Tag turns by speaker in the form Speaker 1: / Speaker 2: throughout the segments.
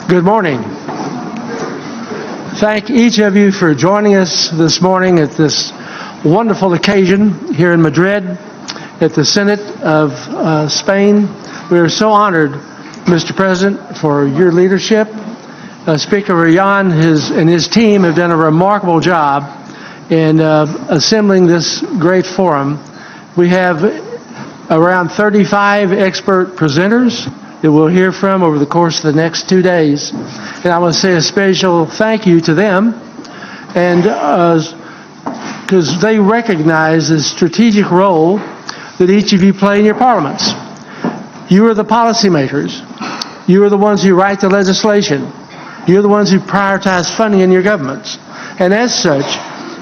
Speaker 1: Good morning. Thank each of you for joining us this morning at this wonderful occasion here in Madrid at the Senate of Spain. We are so honored, Mr. President, for your leadership. Speaker Ryan and his team have done a remarkable job in assembling this great forum. We have around 35 expert presenters that we'll hear from over the course of the next 2 days. And I want to say a special thank you to them, and because they recognize the strategic role that each of you play in your parliaments. You are the policymakers. You are the ones who write the legislation. You're the ones who prioritize funding in your governments. And as such,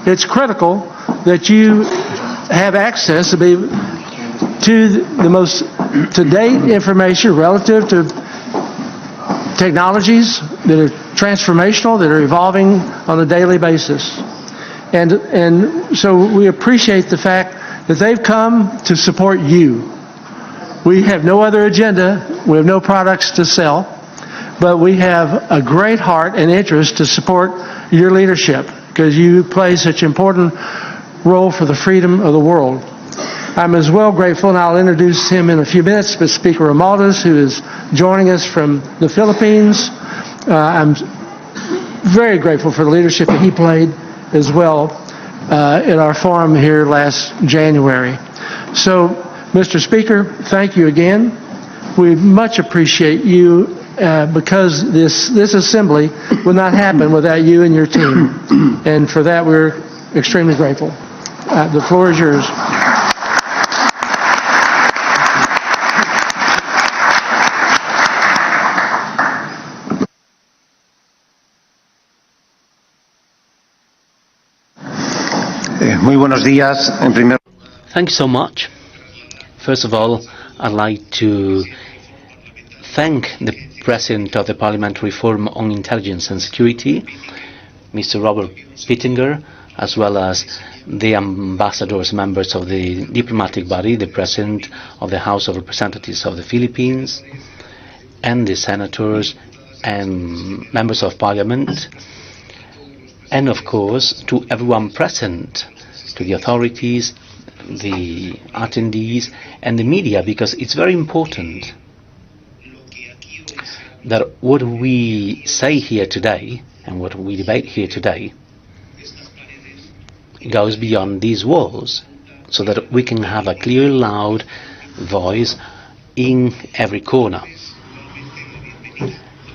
Speaker 1: it's critical that you have access to the most to-date information relative to technologies that are transformational, that are evolving on a daily basis. And so we appreciate the fact that they've come to support you. We have no other agenda. We have no products to sell, but we have a great heart and interest to support your leadership because you play such an important role for the freedom of the world. I'm as well grateful, and I'll introduce him in a few minutes, but Speaker Romualdez, who is joining us from the Philippines. I'm very grateful for the leadership that he played as well at our forum here last January. So, Mr. Speaker, thank you again. We much appreciate you because this assembly would not happen without you and your team. And for that, we're extremely grateful. The floor is yours.
Speaker 2: Muy buenos días.
Speaker 3: Thank you so much. First of all, I'd like to thank the President of the Parliamentary Forum on Intelligence and Security, Mr. Robert Pittenger, as well as the ambassadors, members of the diplomatic body, the President of the House of Representatives of the Philippines, and the senators and members of Parliament, and of course to everyone present, to the authorities, the attendees, and the media, because it's very important that what we say here today and what we debate here today goes beyond these walls, so that we can have a clear, loud voice in every corner.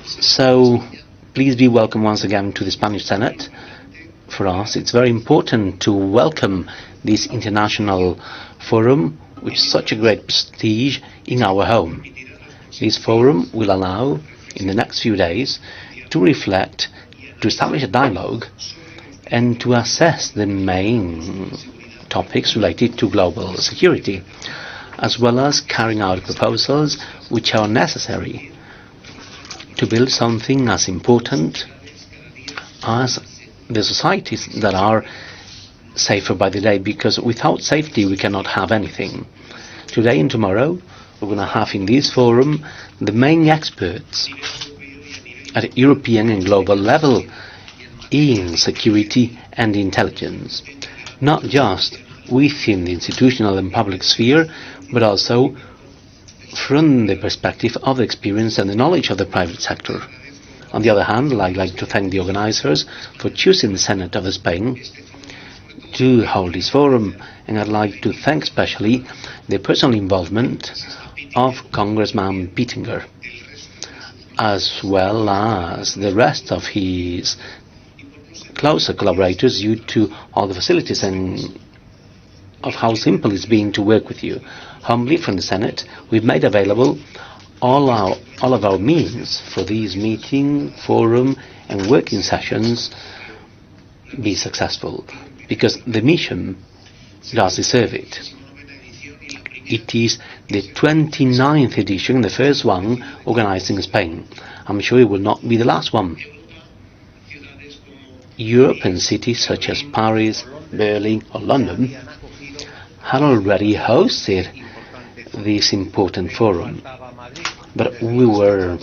Speaker 3: So please be welcome once again to the Spanish Senate. For us, it's very important to welcome this international forum with such a great prestige in our home. This forum will allow, in the next few days, to reflect, to establish a dialogue, and to assess the main topics related to global security, as well as carrying out proposals which are necessary to build something as important as the societies that are safer by the day, because without safety we cannot have anything. Today and tomorrow we're going to have in this forum the main experts at European and global level in security and intelligence, not just within the institutional and public sphere, but also from the perspective of the experience and the knowledge of the private sector. On the other hand, I'd like to thank the organizers for choosing the Senate of Spain to hold this forum, and I'd like to thank especially the personal involvement of Congressman Pittenger, as well as the rest of his closer collaborators, due to all the facilities and of how simple it's been to work with you. Humbly from the Senate, we've made available all of our means for these meeting, forum and working sessions be successful, because the mission does deserve it. It is the 29th edition, the first one organized in Spain. I'm sure it will not be the last one. Europe and cities such as Paris, Berlin or London had already hosted this important forum, but we were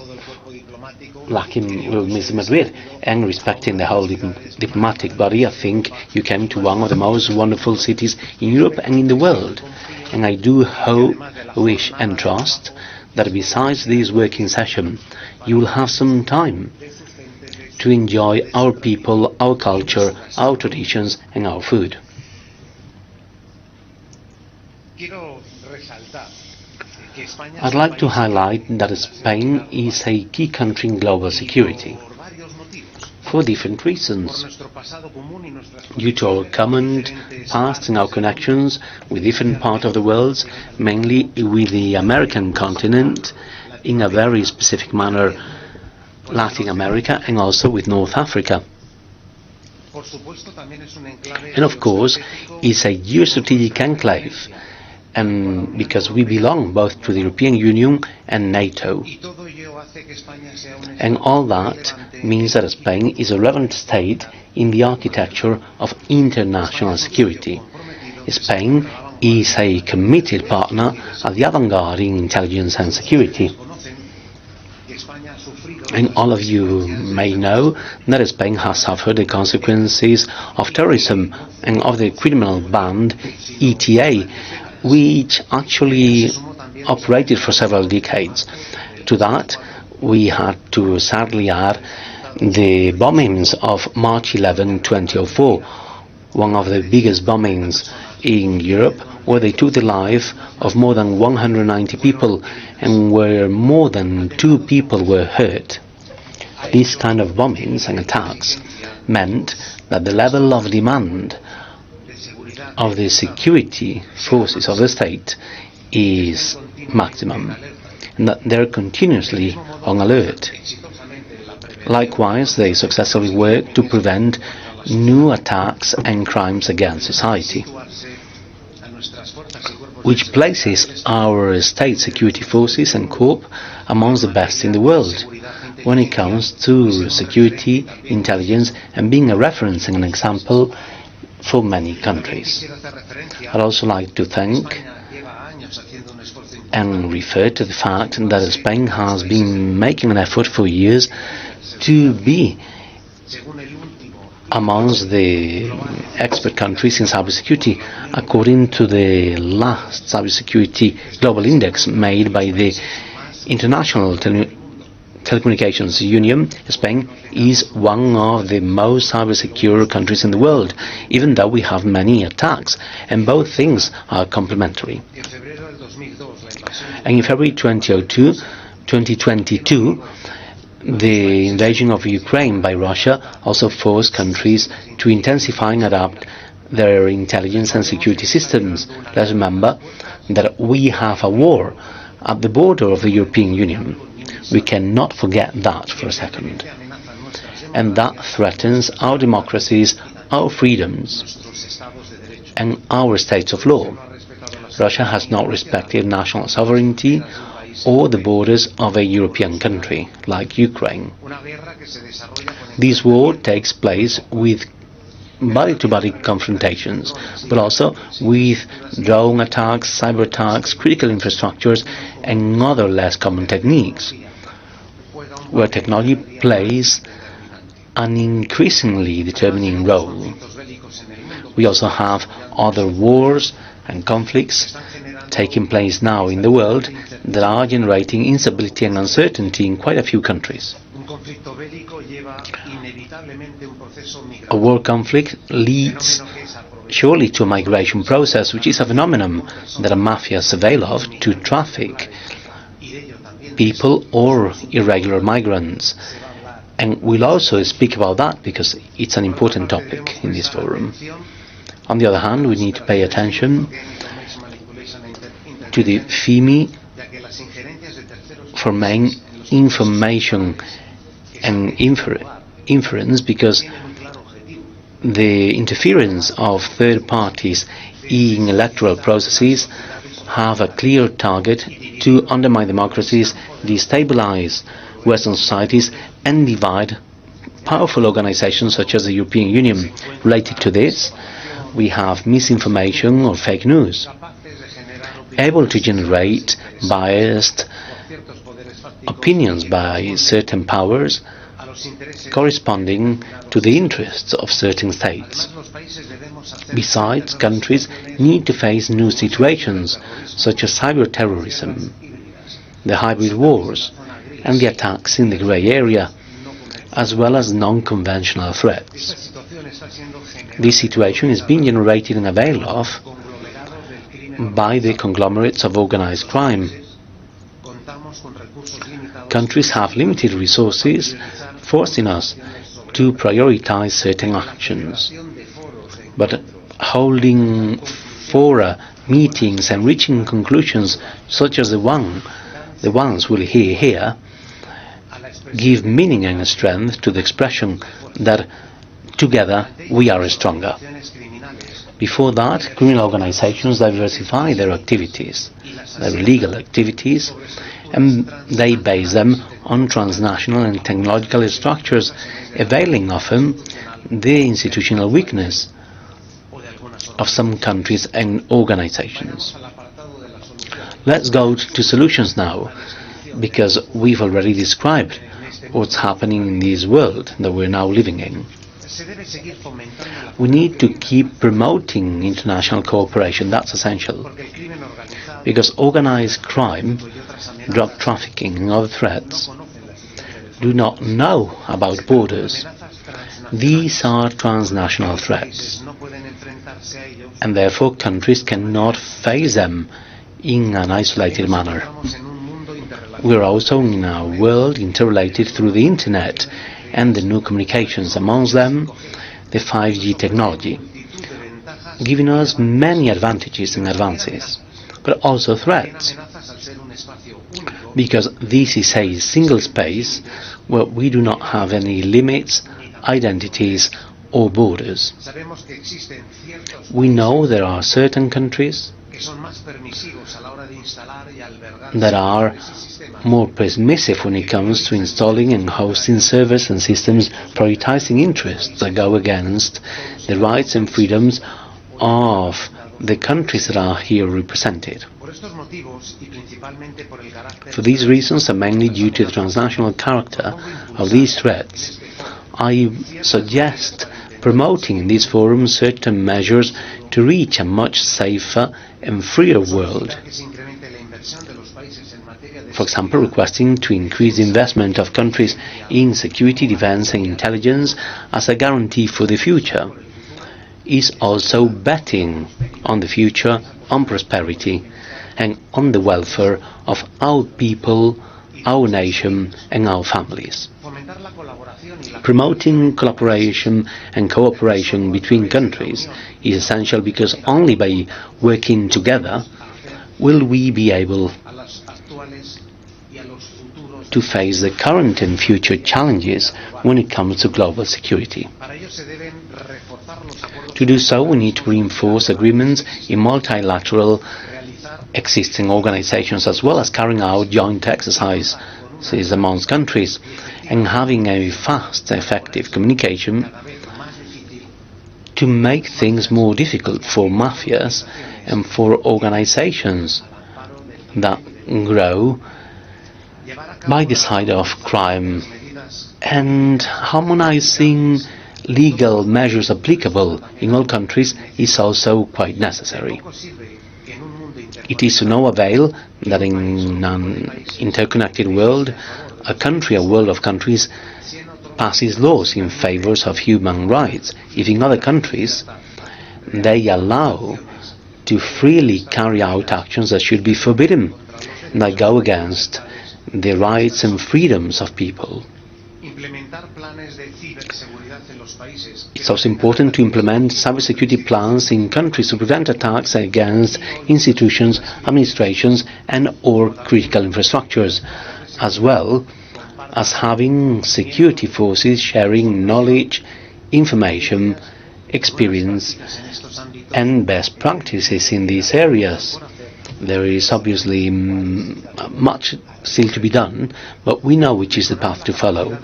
Speaker 3: like in Madrid, and respecting the whole diplomatic body, I think you came to one of the most wonderful cities in Europe and in the world. And I do hope, wish and trust that besides this working session, you will have some time to enjoy our people, our culture, our traditions and our food. I'd like to highlight that Spain is a key country in global security for different reasons. Due to our common past and our connections with different parts of the world, mainly with the American continent, in a very specific manner Latin America and also with North Africa. And of course, it's a geostrategic enclave, and because we belong both to the European Union and NATO. And all that means that Spain is a relevant state in the architecture of international security. Spain is a committed partner at the avant-garde in intelligence and security. And all of you may know that Spain has suffered the consequences of terrorism and of the criminal band ETA, which actually operated for several decades. To that, we had to sadly add the bombings of March 11, 2004, one of the biggest bombings in Europe, where they took the life of more than 190 people and where more than 2 people were hurt. These kind of bombings and attacks meant that the level of demand of the security forces of the state is maximum, and that they're continuously on alert. Likewise, they successfully work to prevent new attacks and crimes against society, which places our state security forces and corps amongst the best in the world when it comes to security, intelligence, and being a reference and an example for many countries. I'd also like to thank and refer to the fact that Spain has been making an effort for years to be amongst the expert countries in cybersecurity. According to the last cybersecurity global index made by the International Telecommunications Union, Spain is one of the most cyber-secure countries in the world, even though we have many attacks, and both things are complementary. And in February 2022, the invasion of Ukraine by Russia also forced countries to intensify and adapt their intelligence and security systems. Let's remember that we have a war at the border of the European Union. We cannot forget that for a second. And that threatens our democracies, our freedoms, and our states of law. Russia has not respected national sovereignty or the borders of a European country, like Ukraine. This war takes place with body-to-body confrontations, but also with drone attacks, cyber attacks, critical infrastructures, and other less common techniques, where technology plays an increasingly determining role. We also have other wars and conflicts taking place now in the world that are generating instability and uncertainty in quite a few countries. A war conflict leads surely to a migration process, which is a phenomenon that a mafias avail of to traffic people or irregular migrants. And we'll also speak about that because it's an important topic in this forum. On the other hand, we need to pay attention to the FIMI for main information and inference, because the interference of third parties in electoral processes have a clear target to undermine democracies, destabilize Western societies, and divide powerful organizations such as the European Union. Related to this, we have misinformation or fake news, able to generate biased opinions by certain powers corresponding to the interests of certain states. Besides, countries need to face new situations such as cyber-terrorism, the hybrid wars, and the attacks in the grey area, as well as non-conventional threats. This situation is being generated and availed of by the conglomerates of organized crime. Countries have limited resources, forcing us to prioritize certain actions. But holding fora, meetings, and reaching conclusions such as the ones we'll hear here, give meaning and strength to the expression that together we are stronger. Before that, criminal organizations diversify their activities, their legal activities, and they base them on transnational and technological structures, availing often the institutional weakness of some countries and organizations. Let's go to solutions now, because we've already described what's happening in this world that we're now living in. We need to keep promoting international cooperation. That's essential, because organized crime, drug trafficking and other threats do not know about borders. These are transnational threats, and therefore countries cannot face them in an isolated manner. We are also in a world interrelated through the internet and the new communications, amongst them the 5G technology, giving us many advantages and advances, but also threats, because this is a single space where we do not have any limits, identities or borders. We know there are certain countries that are more permissive when it comes to installing and hosting servers and systems, prioritizing interests that go against the rights and freedoms of the countries that are here represented. For these reasons, and mainly due to the transnational character of these threats, I suggest promoting in this forum certain measures to reach a much safer and freer world. For example, requesting to increase the investment of countries in security, defense and intelligence as a guarantee for the future is also betting on the future, on prosperity and on the welfare of our people, our nation and our families. Promoting collaboration and cooperation between countries is essential, because only by working together will we be able to face the current and future challenges when it comes to global security. To do so, we need to reinforce agreements in multilateral existing organizations, as well as carrying out joint exercises amongst countries and having a fast, effective communication to make things more difficult for mafias and for organizations that grow by the side of crime, and harmonizing legal measures applicable in all countries is also quite necessary. It is to no avail that in an interconnected world, a world of countries, passes laws in favor of human rights, if in other countries they allow to freely carry out actions that should be forbidden, that go against the rights and freedoms of people. It's also important to implement cybersecurity plans in countries to prevent attacks against institutions, administrations and/or critical infrastructures, as well as having security forces sharing knowledge, information, experience and best practices in these areas. There is obviously much still to be done, but we know which is the path to follow.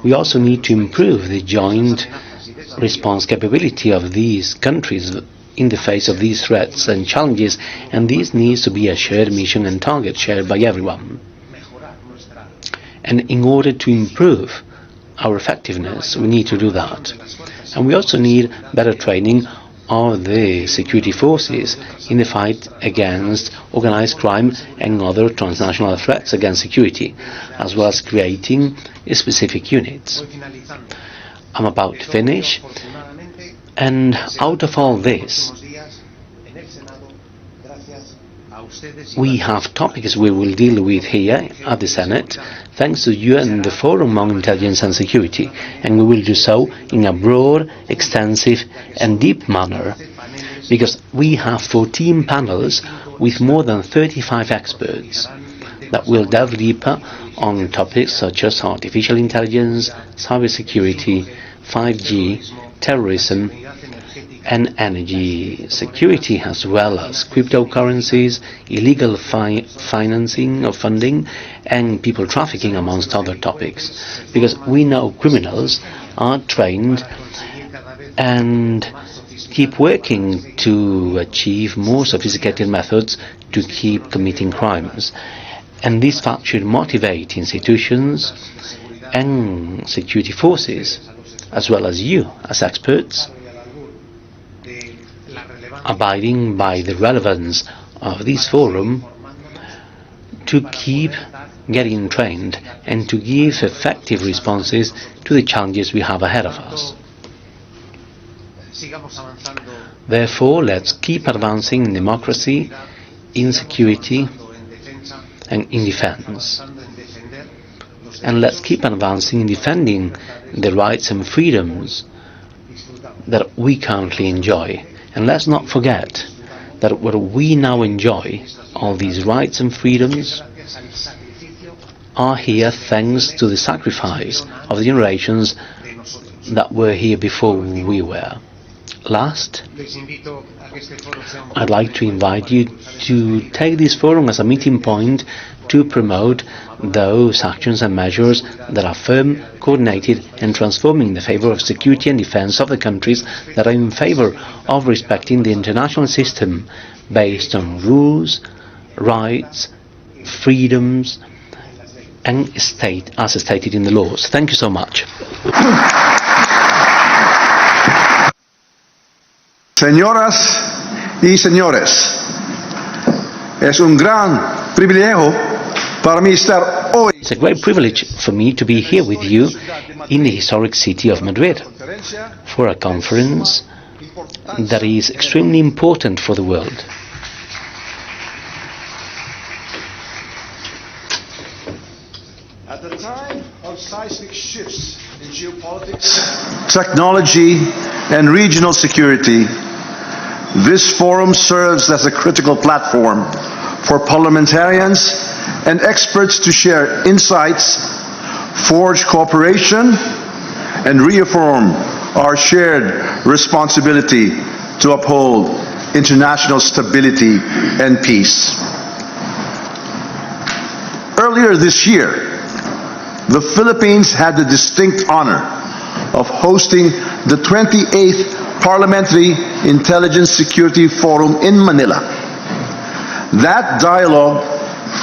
Speaker 3: We also need to improve the joint response capability of these countries in the face of these threats and challenges, and this needs to be a shared mission and target shared by everyone. And in order to improve our effectiveness, we need to do that. And we also need better training of the security forces in the fight against organized crime and other transnational threats against security, as well as creating specific units. I'm about to finish, and out of all this, we have topics we will deal with here at the Senate, thanks to you and the Forum on Intelligence and Security, and we will do so in a broad, extensive and deep manner, because we have 14 panels with more than 35 experts that will delve deeper on topics such as artificial intelligence, cybersecurity, 5G, terrorism, and energy security, as well as cryptocurrencies, illegal financing of funding, and people trafficking, amongst other topics. Because we know criminals are trained and keep working to achieve more sophisticated methods to keep committing crimes. And this fact should motivate institutions and security forces, as well as you as experts, abiding by the relevance of this forum, to keep getting trained and to give effective responses to the challenges we have ahead of us. Therefore, let's keep advancing in democracy, in security, and in defense. And let's keep advancing in defending the rights and freedoms that we currently enjoy. And let's not forget that what we now enjoy, all these rights and freedoms, are here thanks to the sacrifice of the generations that were here before we were. Last, I'd like to invite you to take this forum as a meeting point to promote those actions and measures that are firm, coordinated and transforming in the favor of security and defense of the countries that are in favor of respecting the international system based on rules, rights, freedoms and as stated in the laws. Thank you so much.
Speaker 4: Señoras y señores, es un gran privilegio para mí estar hoy.
Speaker 3: It's a great privilege for me to be here with you in the historic city of Madrid for a conference that is extremely important for the world.
Speaker 4: At the time of seismic shifts in geopolitics, technology, and regional security, this forum serves as a critical platform for parliamentarians and experts to share insights, forge cooperation, and reaffirm our shared responsibility to uphold international stability and peace. Earlier this year, the Philippines had the distinct honor of hosting the 28th Parliamentary Intelligence Security Forum in Manila. That dialogue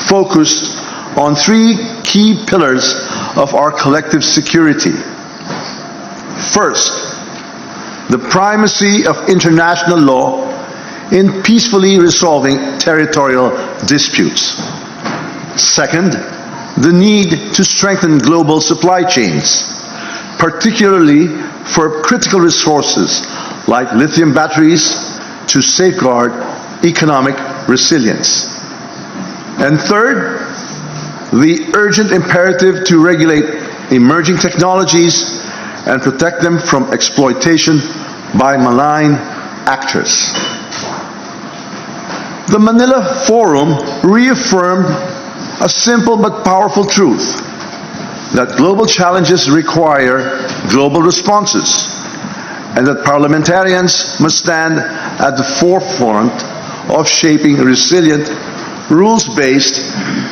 Speaker 4: focused on three key pillars of our collective security. First, the primacy of international law in peacefully resolving territorial disputes. Second, the need to strengthen global supply chains, particularly for critical resources like lithium batteries, to safeguard economic resilience. And third, the urgent imperative to regulate emerging technologies and protect them from exploitation by malign actors. The Manila Forum reaffirmed a simple but powerful truth, that global challenges require global responses, and that parliamentarians must stand at the forefront of shaping resilient, rules-based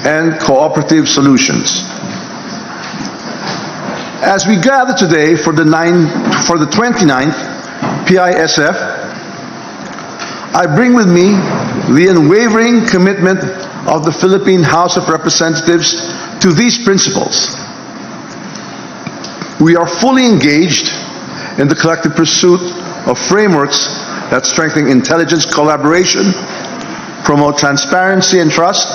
Speaker 4: and cooperative solutions. As we gather today for the 29th PISF, I bring with me the unwavering commitment of the Philippine House of Representatives to these principles. we are fully engaged in the collective pursuit of frameworks that strengthen intelligence collaboration, promote transparency and trust,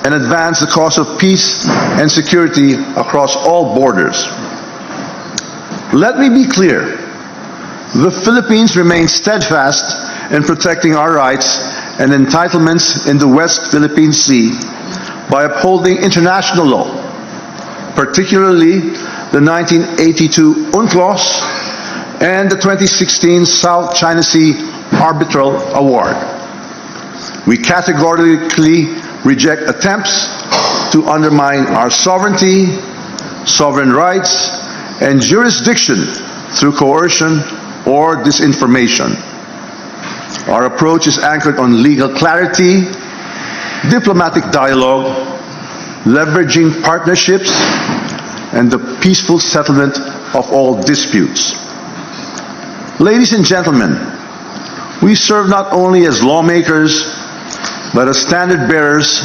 Speaker 4: and advance the cause of peace and security across all borders. Let me be clear. The Philippines remains steadfast in protecting our rights and entitlements in the West Philippine Sea by upholding international law, particularly the 1982 UNCLOS and the 2016 South China Sea Arbitral Award. We categorically reject attempts to undermine our sovereignty, sovereign rights, and jurisdiction through coercion or disinformation. Our approach is anchored on legal clarity, diplomatic dialogue, leveraging partnerships, and the peaceful settlement of all disputes. Ladies and gentlemen, we serve not only as lawmakers, but as standard bearers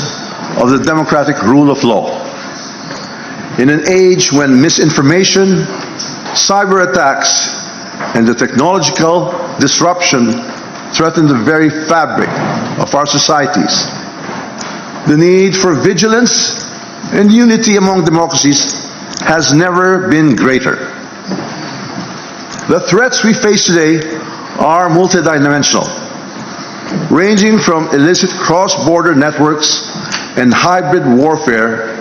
Speaker 4: of the democratic rule of law. In an age when misinformation, cyber attacks, and the technological disruption threaten the very fabric of our societies, the need for vigilance and unity among democracies has never been greater. The threats we face today are multidimensional, ranging from illicit cross-border networks and hybrid warfare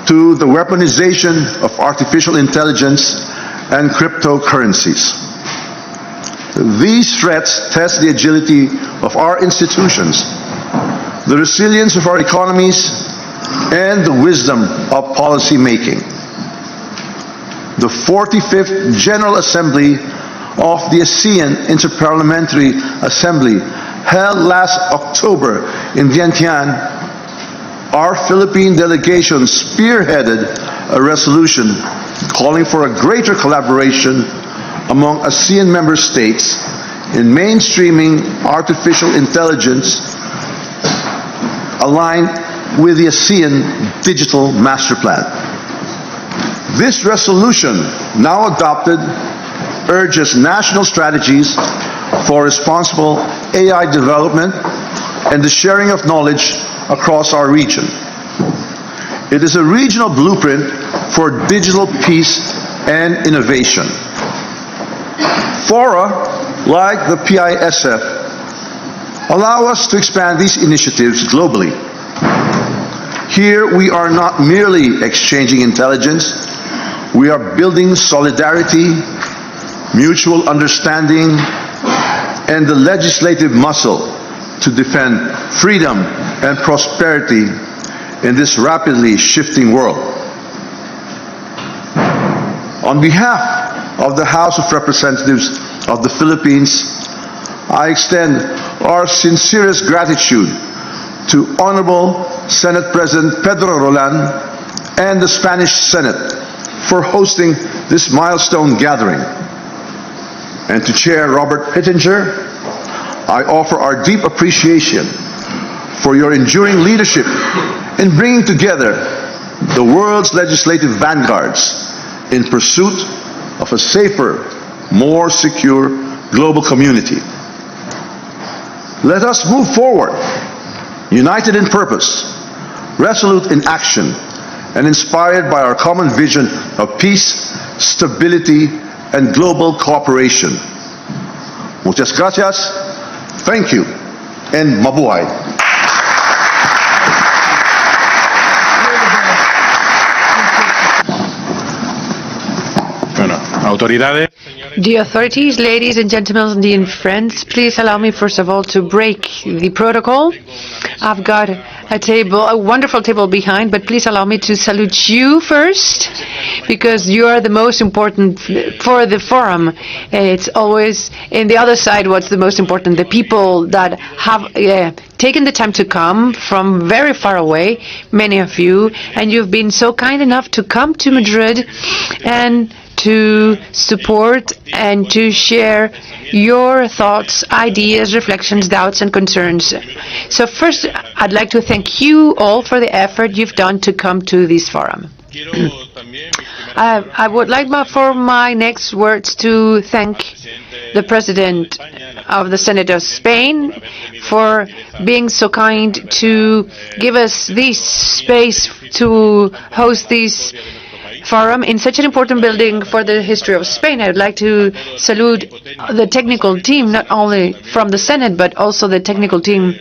Speaker 4: to the weaponization of artificial intelligence and cryptocurrencies. These threats test the agility of our institutions, the resilience of our economies, and the wisdom of policy making. The 45th General Assembly of the ASEAN Interparliamentary Assembly held last October in Vientiane, our Philippine delegation spearheaded a resolution calling for a greater collaboration among ASEAN member states in mainstreaming artificial intelligence aligned with the ASEAN Digital Master Plan. This resolution, now adopted, urges national strategies for responsible AI development and the sharing of knowledge across our region. It is a regional blueprint for digital peace and innovation. Fora, like the PISF, allow us to expand these initiatives globally. Here we are not merely exchanging intelligence, we are building solidarity, mutual understanding, and the legislative muscle to defend freedom and prosperity in this rapidly shifting world. On behalf of the House of Representatives of the Philippines, I extend our sincerest gratitude to Honorable Senate President Pedro Roland and the Spanish Senate for hosting this milestone gathering. And to Chair Robert Pittenger, I offer our deep appreciation for your enduring leadership in bringing together the world's legislative vanguards in pursuit of a safer, more secure global community. Let us move forward, united in purpose, resolute in action, and inspired by our common vision of peace, stability, and global cooperation. Muchas gracias, thank you, and mabuhay.
Speaker 5: The authorities, ladies and gentlemen, dear friends, please allow me first of all to break the protocol. I've got a table, a wonderful table behind, but please allow me to salute you first, because you are the most important for the forum. It's always in the other side what's the most important, the people that have taken the time to come from very far away, many of you, and you've been so kind enough to come to Madrid and to support and to share your thoughts, ideas, reflections, doubts, and concerns. So first, I'd like to thank you all for the effort you've done to come to this forum. I would like for my next words to thank the President of the Senate of Spain for being so kind to give us this space to host this forum in such an important building for the history of Spain. I would like to salute the technical team, not only from the Senate, but also the technical team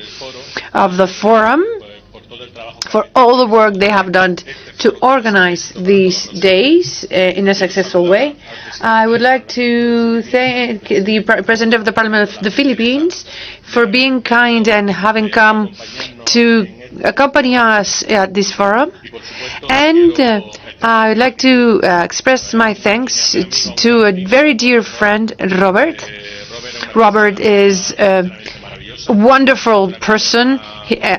Speaker 5: of the forum, for all the work they have done to organize these days in a successful way. I would like to thank the President of the Parliament of the Philippines for being kind and having come to accompany us at this forum. And I would like to express my thanks to a very dear friend, Robert. Robert is a wonderful person.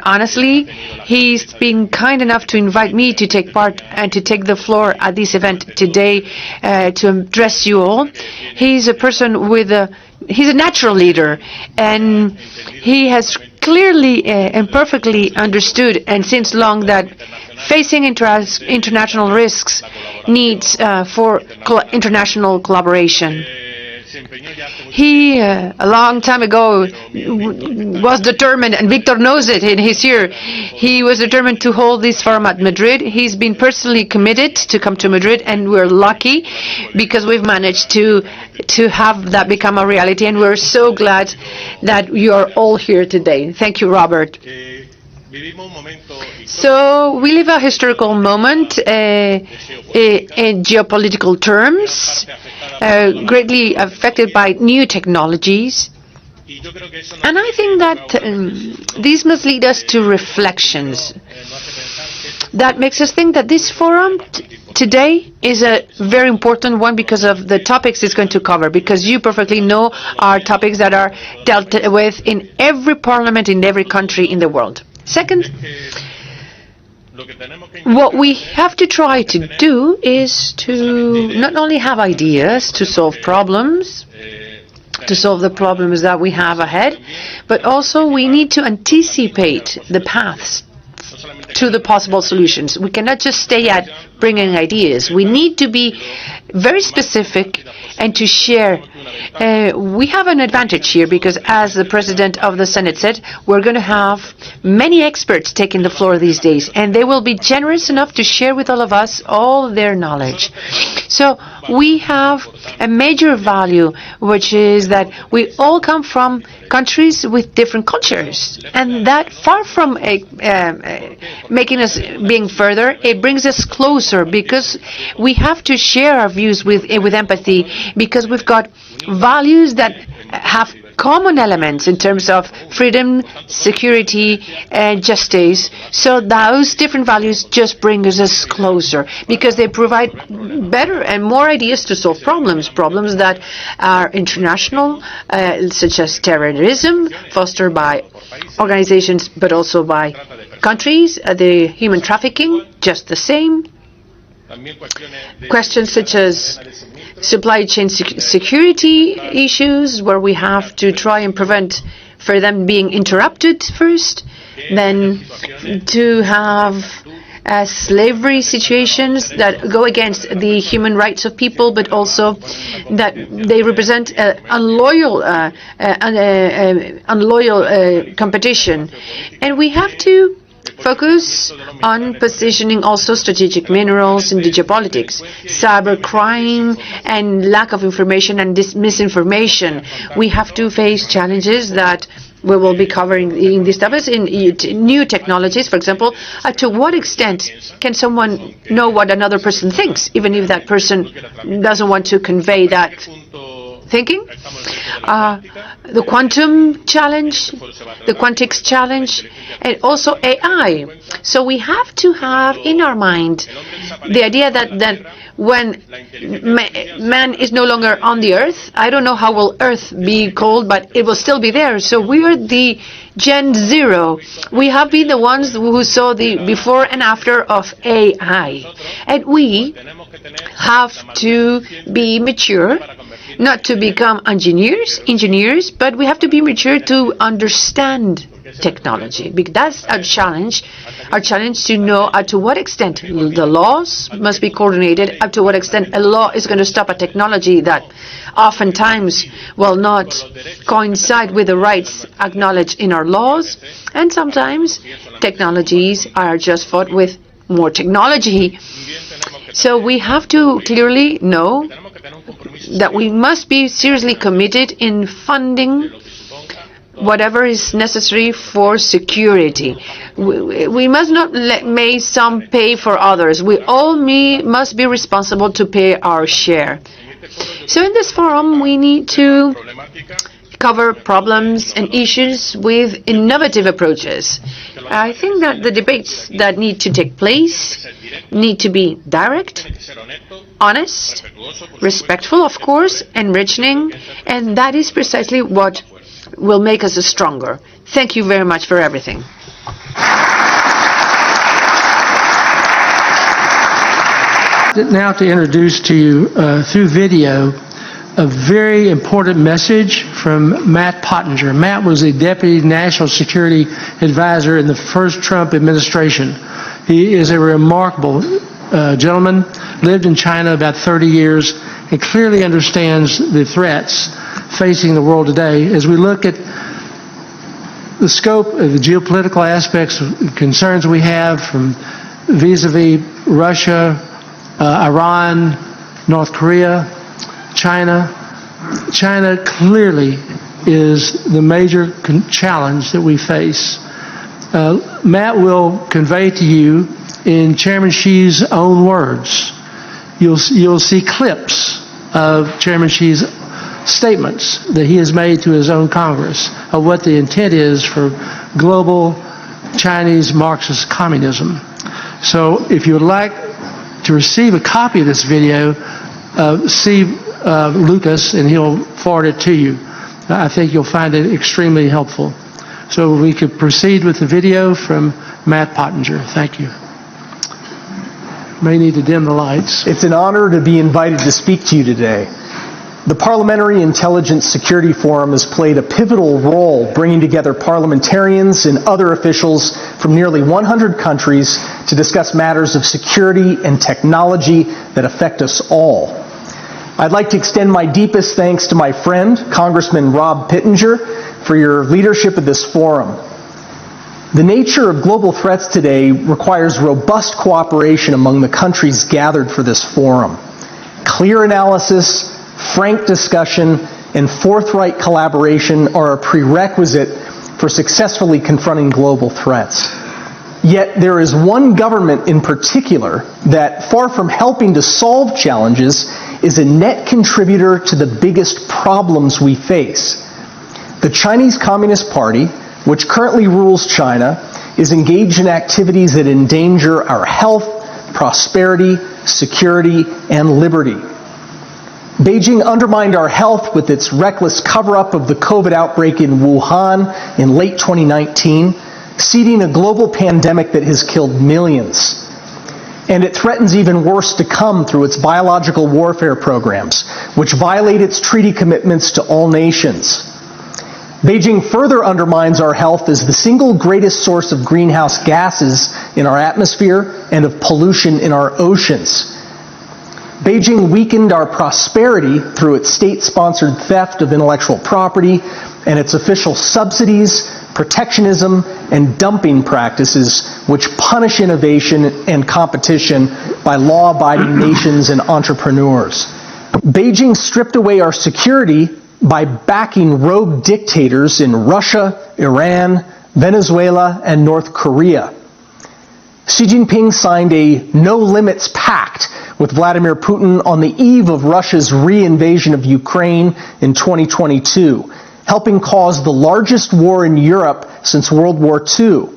Speaker 5: Honestly, he's been kind enough to invite me to take part and to take the floor at this event today to address you all. He's a person he's a natural leader, and he has clearly and perfectly understood and since long that facing international risks needs for international collaboration. He, a long time ago, was determined, and Victor knows it, and he's here. He was determined to hold this forum at Madrid. He's been personally committed to come to Madrid, and we're lucky because we've managed to have that become a reality, and we're so glad that you are all here today. Thank you, Robert. So we live a historical moment in geopolitical terms, greatly affected by new technologies. And I think that these must lead us to reflections. That makes us think that this forum today is a very important one because of the topics it's going to cover, because you perfectly know are topics that are dealt with in every parliament in every country in the world. Second, what we have to try to do is to not only have ideas to solve problems, to solve the problems that we have ahead, but also we need to anticipate the paths to the possible solutions. We cannot just stay at bringing ideas. We need to be very specific and to share. We have an advantage here because, as the President of the Senate said, we're going to have many experts taking the floor these days, and they will be generous enough to share with all of us all their knowledge. So we have a major value, which is that we all come from countries with different cultures, and that far from making us being further, it brings us closer because we have to share our views with empathy, because we've got values that have common elements in terms of freedom, security, and justice. So those different values just bring us closer because they provide better and more ideas to solve problems that are international, such as terrorism, fostered by organizations, but also by countries, the human trafficking, just the same. Questions such as supply chain security issues, where we have to try and prevent for them being interrupted first, then to have slavery situations that go against the human rights of people, but also that they represent unloyal competition. And we have to focus on positioning also strategic minerals in geopolitics, cybercrime, and lack of information and misinformation. We have to face challenges that we will be covering in these topics, in new technologies, for example. To what extent can someone know what another person thinks, even if that person doesn't want to convey that thinking? The quantum challenge, the quantics challenge, and also AI. So we have to have in our mind the idea that when man is no longer on the earth, I don't know how will earth be called, but it will still be there. So we are the Gen Zero. We have been the ones who saw the before and after of AI. And we have to be mature, not to become engineers, but we have to be mature to understand technology. Because that's our challenge to know to what extent the laws must be coordinated, up to what extent a law is going to stop a technology that oftentimes will not coincide with the rights acknowledged in our laws, and sometimes technologies are just fought with more technology. So we have to clearly know that we must be seriously committed in funding whatever is necessary for security. We must not make some pay for others. We all must be responsible to pay our share. So in this forum, we need to cover problems and issues with innovative approaches. I think that the debates that need to take place need to be direct, honest, respectful, of course, enriching, and that is precisely what will make us stronger. Thank you very much for everything.
Speaker 1: Now to introduce to you through video a very important message from Matt Pottinger. Matt was the Deputy National Security Advisor in the first Trump administration. He is a remarkable gentleman, lived in China about 30 years, and clearly understands the threats facing the world today. As we look at the scope of the geopolitical aspects, concerns we have from vis-a-vis Russia, Iran, North Korea, China clearly is the major challenge that we face. Matt will convey to you in Chairman Xi's own words. You'll see clips of Chairman Xi's statements that he has made to his own Congress of what the intent is for global Chinese Marxist communism. So if you would like to receive a copy of this video, see Lucas and he'll forward it to you. I think you'll find it extremely helpful. So we could proceed with the video from Matt Pottinger. Thank you. May need to dim the lights.
Speaker 6: It's an honor to be invited to speak to you today. The Parliamentary Intelligence Security Forum has played a pivotal role bringing together parliamentarians and other officials from nearly 100 countries to discuss matters of security and technology that affect us all. I'd like to extend my deepest thanks to my friend, Congressman Rob Pittenger, for your leadership of this forum. The nature of global threats today requires robust cooperation among the countries gathered for this forum. Clear analysis, frank discussion, and forthright collaboration are a prerequisite for successfully confronting global threats. Yet there is one government in particular that, far from helping to solve challenges, is a net contributor to the biggest problems we face. The Chinese Communist Party, which currently rules China, is engaged in activities that endanger our health, prosperity, security, and liberty. Beijing undermined our health with its reckless cover-up of the COVID outbreak in Wuhan in late 2019, seeding a global pandemic that has killed millions. And it threatens even worse to come through its biological warfare programs, which violate its treaty commitments to all nations. Beijing further undermines our health as the single greatest source of greenhouse gases in our atmosphere and of pollution in our oceans. Beijing weakened our prosperity through its state-sponsored theft of intellectual property and its official subsidies, protectionism, and dumping practices which punish innovation and competition by law-abiding nations and entrepreneurs. Beijing stripped away our security by backing rogue dictators in Russia, Iran, Venezuela, and North Korea. Xi Jinping signed a no-limits pact with Vladimir Putin on the eve of Russia's re-invasion of Ukraine in 2022, helping cause the largest war in Europe since World War II.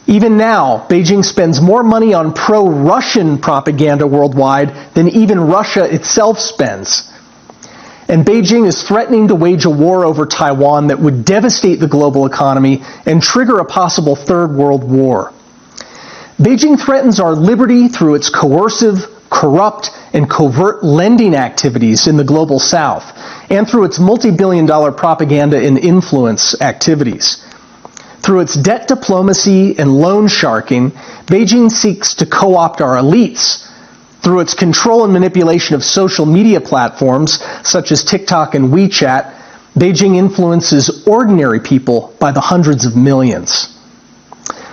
Speaker 6: Even now, Beijing spends more money on pro-Russian propaganda worldwide than even Russia itself spends. And Beijing is threatening to wage a war over Taiwan that would devastate the global economy and trigger a possible third world war. Beijing threatens our liberty through its coercive, corrupt, and covert lending activities in the global south, and through its multi-billion-dollar propaganda and influence activities. Through Through its debt diplomacy and loan sharking, Beijing seeks to co-opt our elites. Through its control and manipulation of social media platforms, such as TikTok and WeChat, Beijing influences ordinary people by the hundreds of millions.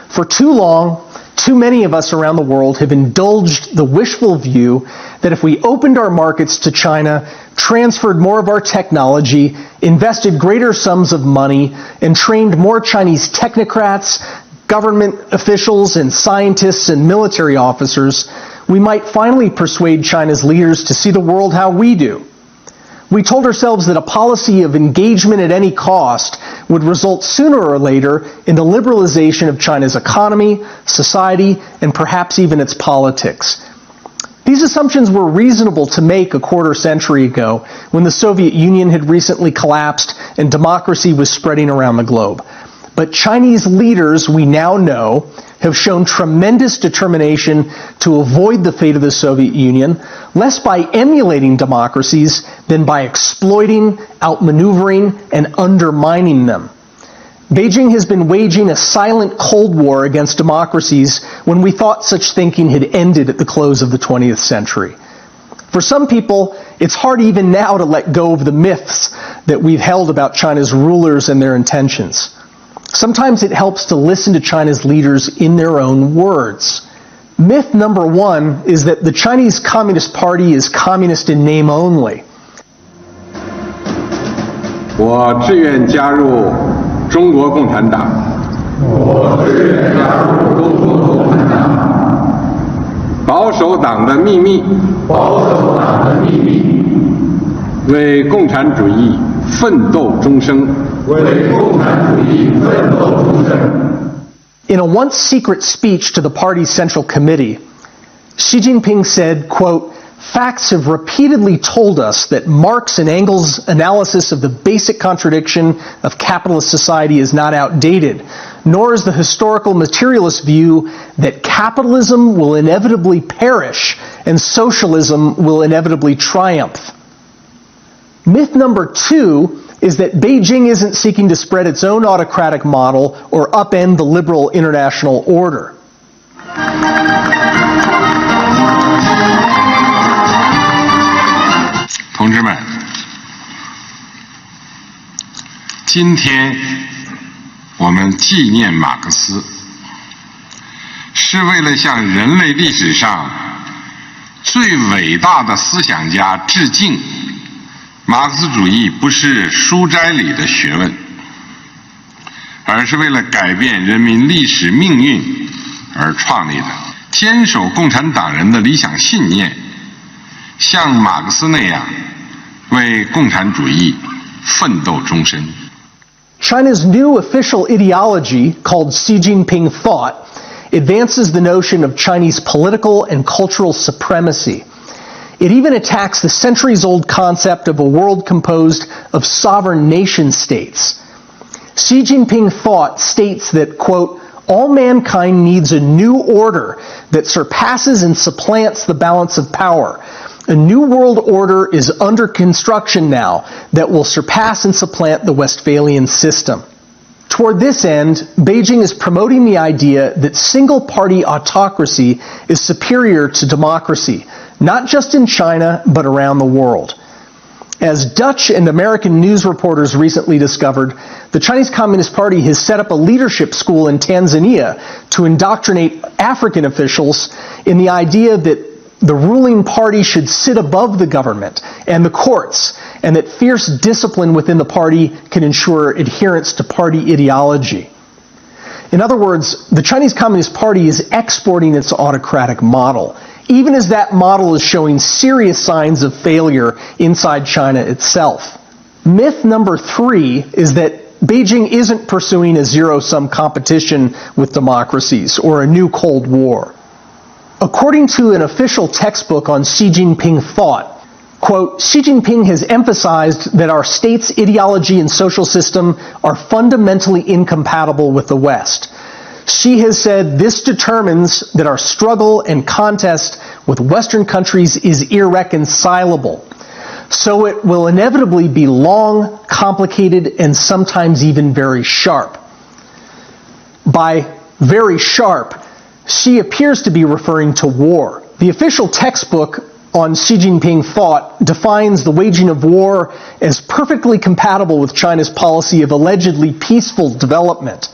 Speaker 6: For too long, too many of us around the world have indulged the wishful view that if we opened our markets to China, transferred more of our technology, invested greater sums of money, and trained more Chinese technocrats, government officials, and scientists and military officers, we might finally persuade China's leaders to see the world how we do. We told ourselves that a policy of engagement at any cost would result sooner or later in the liberalization of China's economy, society, and perhaps even its politics. These assumptions were reasonable to make a quarter century ago when the Soviet Union had recently collapsed and democracy was spreading around the globe. But Chinese leaders, we now know, have shown tremendous determination to avoid the fate of the Soviet Union, less by emulating democracies than by exploiting, outmaneuvering, and undermining them. Beijing has been waging a silent Cold War against democracies when we thought such thinking had ended at the close of the 20th century. For some people, it's hard even now to let go of the myths that we've held about China's rulers and their intentions. Sometimes it helps to listen to China's leaders in their own words. Myth number one is that the Chinese Communist Party is communist in name only.
Speaker 7: 我志愿加入中国共产党。保守党的秘密。为共产主义奋斗终生。
Speaker 6: In a once secret speech to the party's Central Committee, Xi Jinping said, quote, "Facts have repeatedly told us that Marx and Engels' analysis of the basic contradiction of capitalist society is not outdated, nor is the historical materialist view that capitalism will inevitably perish and socialism will inevitably triumph." Myth number two is that Beijing isn't seeking to spread its own autocratic model or upend the liberal international order.
Speaker 7: 同志们，今天我们纪念马克思，是为了向人类历史上最伟大的思想家致敬。马克思主义不是书斋里的学问，而是为了改变人民历史命运而创立的。坚守共产党人的理想信念，像马克思那样为共产主义奋斗终身。
Speaker 6: China's new official ideology, called Xi Jinping Thought, advances the notion of Chinese political and cultural supremacy. It even attacks the centuries-old concept of a world composed of sovereign nation-states. Xi Jinping Thought states that, quote, "All mankind needs a new order that surpasses and supplants the balance of power. A new world order is under construction now that will surpass and supplant the Westphalian system." Toward this end, Beijing is promoting the idea that single-party autocracy is superior to democracy, not just in China, but around the world. As Dutch and American news reporters recently discovered, the Chinese Communist Party has set up a leadership school in Tanzania to indoctrinate African officials in the idea that the ruling party should sit above the government and the courts, and that fierce discipline within the party can ensure adherence to party ideology. In other words, the Chinese Communist Party is exporting its autocratic model, even as that model is showing serious signs of failure inside China itself. Myth number three is that Beijing isn't pursuing a zero-sum competition with democracies or a new Cold War. According to an official textbook on Xi Jinping Thought, quote, "Xi Jinping has emphasized that our state's ideology and social system are fundamentally incompatible with the West. Xi has said this determines that our struggle and contest with Western countries is irreconcilable. So it will inevitably be long, complicated, and sometimes even very sharp." By very sharp, Xi appears to be referring to war. The official textbook on Xi Jinping thought defines the waging of war as perfectly compatible with China's policy of allegedly peaceful development.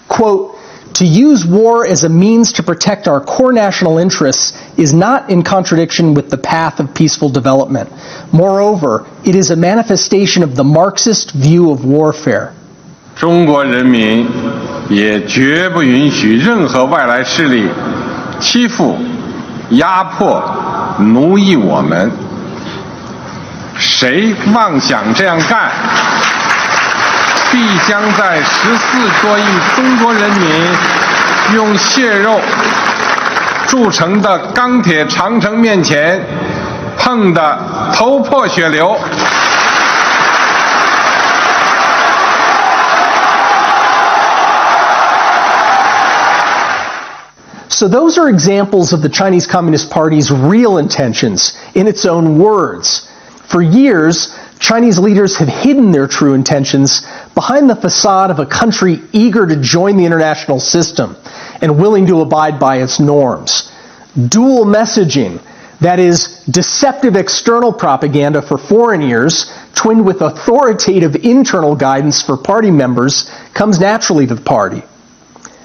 Speaker 6: Quote, to use war as a means to protect our core national interests is not in contradiction with the path of peaceful development. Moreover, it is a manifestation of the Marxist view of warfare.
Speaker 7: 中国人民也绝不允许任何外来势力欺负、压迫、奴役我们。谁妄想这样干，必将在14多亿中国人民用血肉铸成的钢铁长城面前碰得头破血流。
Speaker 6: So those are examples of the Chinese Communist Party's real intentions in its own words. For years, Chinese leaders have hidden their true intentions behind the facade of a country eager to join the international system and willing to abide by its norms. Dual messaging, that is, deceptive external propaganda for foreign ears, twinned with authoritative internal guidance for party members, comes naturally to the party.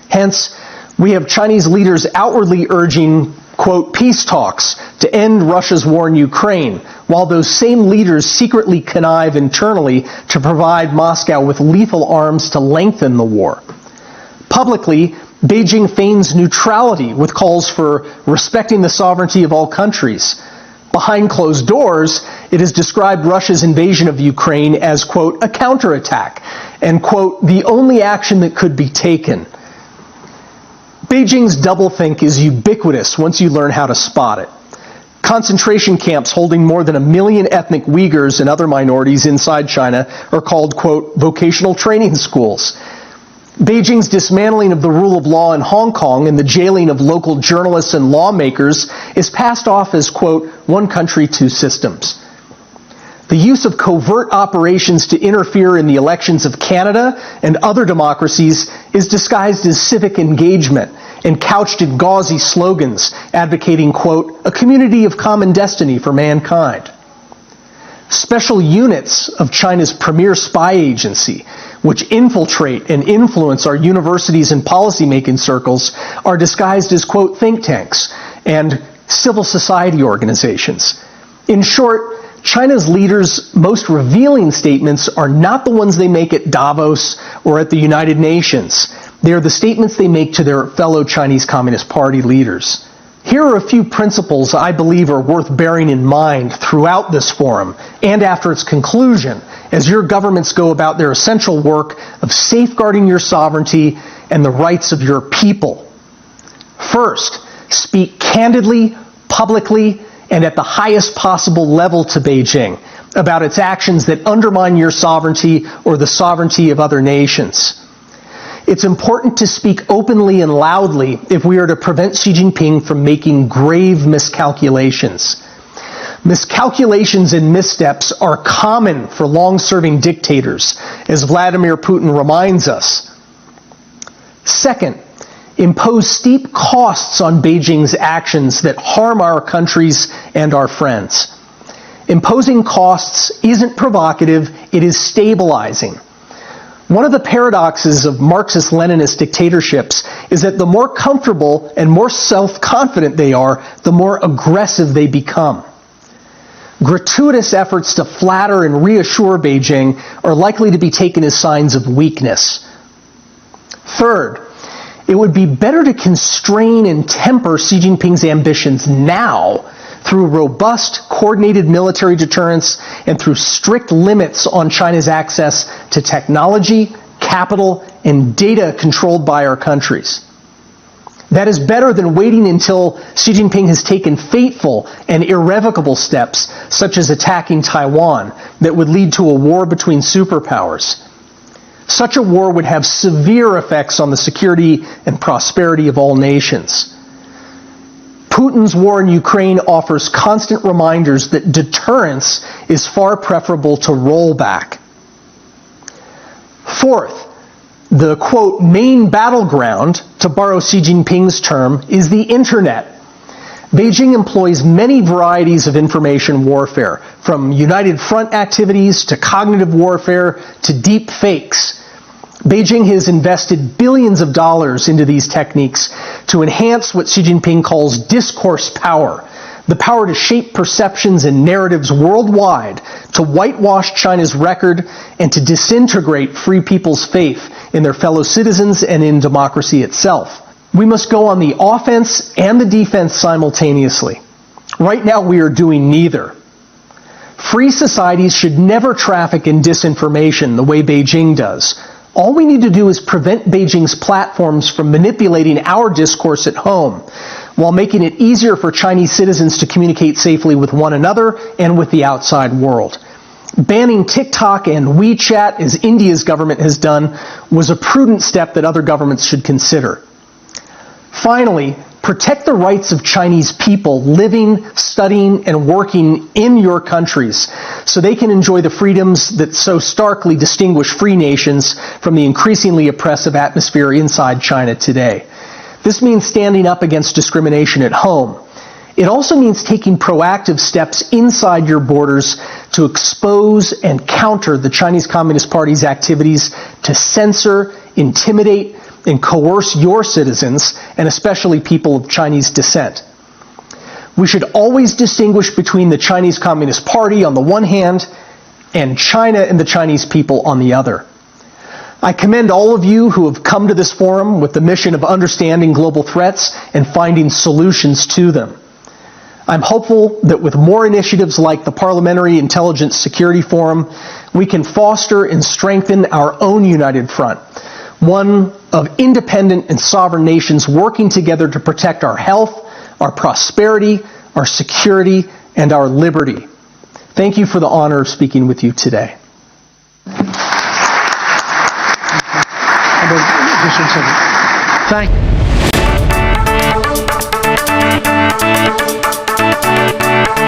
Speaker 6: Hence, we have Chinese leaders outwardly urging, quote, peace talks to end Russia's war in Ukraine, while those same leaders secretly connive internally to provide Moscow with lethal arms to lengthen the war. Publicly, Beijing feigns neutrality with calls for respecting the sovereignty of all countries. Behind closed doors, it has described Russia's invasion of Ukraine as, quote, a counterattack, and, quote, the only action that could be taken. Beijing's doublethink is ubiquitous once you learn how to spot it. Concentration camps holding more than 1 million ethnic Uyghurs and other minorities inside China are called, quote, vocational training schools. Beijing's dismantling of the rule of law in Hong Kong and the jailing of local journalists and lawmakers is passed off as, quote, one country, two systems. The use of covert operations to interfere in the elections of Canada and other democracies is disguised as civic engagement and couched in gauzy slogans advocating, quote, a community of common destiny for mankind. Special units of China's premier spy agency, which infiltrate and influence our universities and policymaking circles, are disguised as, quote, think tanks and civil society organizations. In short, China's leaders' most revealing statements are not the ones they make at Davos or at the United Nations. They are the statements they make to their fellow Chinese Communist Party leaders. Here are a few principles I believe are worth bearing in mind throughout this forum and after its conclusion as your governments go about their essential work of safeguarding your sovereignty and the rights of your people. First, speak candidly, publicly, and at the highest possible level to Beijing about its actions that undermine your sovereignty or the sovereignty of other nations. It's important to speak openly and loudly if we are to prevent Xi Jinping from making grave miscalculations. Miscalculations and missteps are common for long-serving dictators, as Vladimir Putin reminds us. Second, impose steep costs on Beijing's actions that harm our countries and our friends. Imposing costs isn't provocative, it is stabilizing. One of the paradoxes of Marxist-Leninist dictatorships is that the more comfortable and more self-confident they are, the more aggressive they become. Gratuitous efforts to flatter and reassure Beijing are likely to be taken as signs of weakness. Third, it would be better to constrain and temper Xi Jinping's ambitions now through robust, coordinated military deterrence and through strict limits on China's access to technology, capital, and data controlled by our countries. That is better than waiting until Xi Jinping has taken fateful and irrevocable steps, such as attacking Taiwan, that would lead to a war between superpowers. Such a war would have severe effects on the security and prosperity of all nations. Putin's war in Ukraine offers constant reminders that deterrence is far preferable to rollback. Fourth, The, quote, main battleground, to borrow Xi Jinping's term, is the internet. Beijing employs many varieties of information warfare, from united front activities to cognitive warfare to deep fakes. Beijing has invested billions of dollars into these techniques to enhance what Xi Jinping calls discourse power, the power to shape perceptions and narratives worldwide, to whitewash China's record, and to disintegrate free people's faith in their fellow citizens and in democracy itself. We must go on the offense and the defense simultaneously. Right now we are doing neither. Free societies should never traffic in disinformation the way Beijing does. All we need to do is prevent Beijing's platforms from manipulating our discourse at home, while making it easier for Chinese citizens to communicate safely with one another and with the outside world. Banning TikTok and WeChat, as India's government has done, was a prudent step that other governments should consider. Finally, protect the rights of Chinese people living, studying, and working in your countries so they can enjoy the freedoms that so starkly distinguish free nations from the increasingly oppressive atmosphere inside China today. This means standing up against discrimination at home. It also means taking proactive steps inside your borders to expose and counter the Chinese Communist Party's activities to censor, intimidate, and coerce your citizens, and especially people of Chinese descent. We should always distinguish between the Chinese Communist Party on the one hand and China and the Chinese people on the other. I commend all of you who have come to this forum with the mission of understanding global threats and finding solutions to them. I'm hopeful that with more initiatives like the Parliamentary Intelligence Security Forum, we can foster and strengthen our own united front, one of independent and sovereign nations working together to protect our health, our prosperity, our security, and our liberty. Thank you for the honor of speaking with you today.
Speaker 1: Thank you.